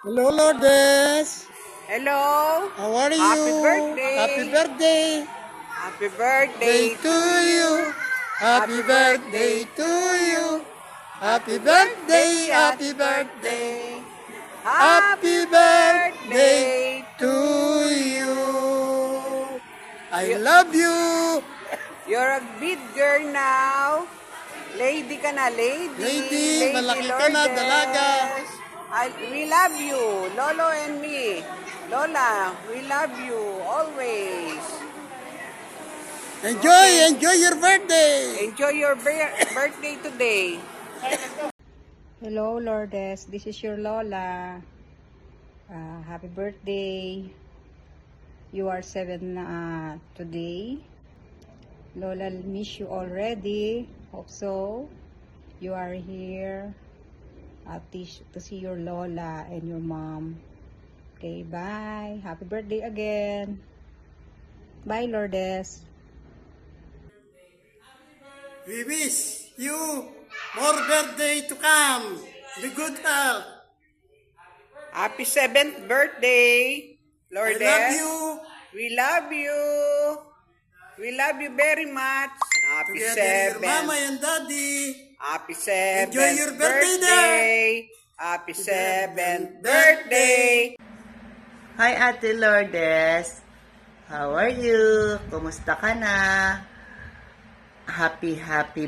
Hello, Lourdes. Hello. How are you? Happy birthday. Happy birthday. Happy birthday To you. Happy birthday to you. Happy birthday. Happy birthday. Happy birthday to you. I love you. You're a big girl now. Lady ka na, lady. Lady, malaki ka na, Lourdes. dalaga. We love you, Lolo and me. Lola, we love you always. Enjoy your birthday. Enjoy your birthday today. Hello, Lourdes. This is your Lola. Happy birthday. You are 7 today. Lola miss you already. Hope so. You are here to see your Lola and your mom. Okay, bye. Happy birthday again. Bye, Lourdes. We wish you more birthday to come. Be good health. Happy 7th birthday, Lourdes. I love you. We love you. We love you very much. Happy Together, your 7th. mama and daddy. Happy 7th Enjoy your birthday Happy 7th birthday. Hi Ate Lourdes, how are you? Kumusta ka na? Happy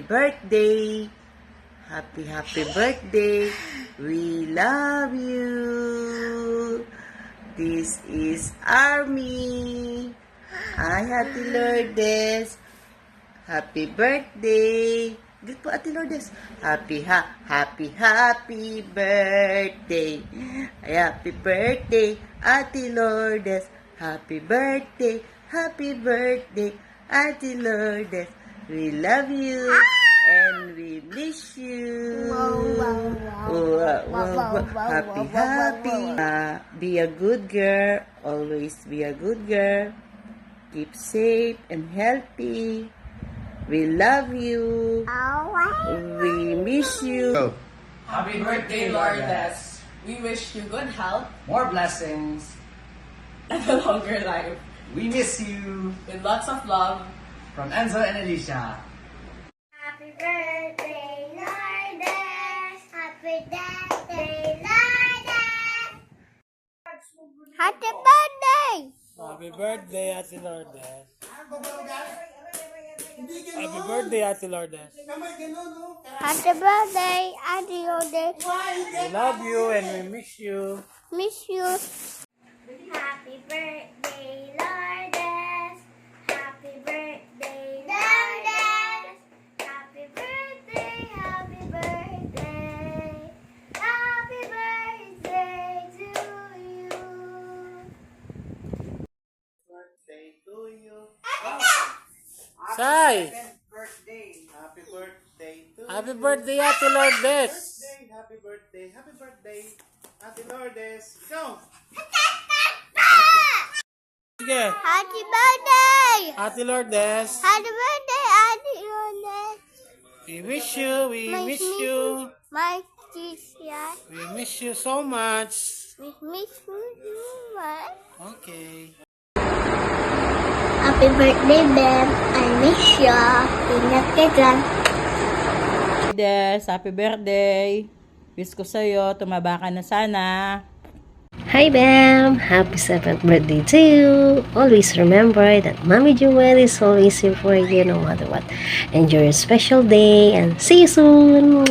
birthday! Happy birthday! We love you! This is Army! Hi Ate Lourdes! Happy birthday! Good po Ate Lourdes! Happy birthday! Ay, happy birthday Ate Lourdes! Happy birthday Ate Lourdes! We love you and we miss you. Happy. Be a good girl. Always be a good girl. Keep safe and healthy. We love you. We miss you. Happy birthday, Lourdes. We wish you good health, More blessings. and a longer life. We miss you. With lots of love. From Enzo and Alicia. Happy birthday, Lourdes! Happy birthday, Lourdes! Happy birthday! Happy birthday, Ate Lourdes. Happy birthday, Ate Lourdes. Happy birthday, Auntie Lourdes. We love you and we miss you. Miss you. Happy birthday, Lourdes. Happy birthday, Lourdes. Happy birthday, happy birthday. Happy birthday to you. Birthday to you. Sai! Birthday. Happy birthday to Happy birthday, Ate Lourdes. Happy birthday Ate Lourdes. Go! Sige. Happy birthday! Ate Lourdes. Happy birthday, Auntie Lourdes. We wish you. We miss you. My teacher. We miss you so much. Miss you, what? Okay. Happy birthday, Beb. I miss you. Ingat ka dyan. Lourdes, happy birthday. Wish ko sa'yo, tumaba ka na sana. Hi Bam! Happy 7th birthday to you! Always remember that Mommy Jewel is always here for you no matter what. Enjoy your special day and see you soon!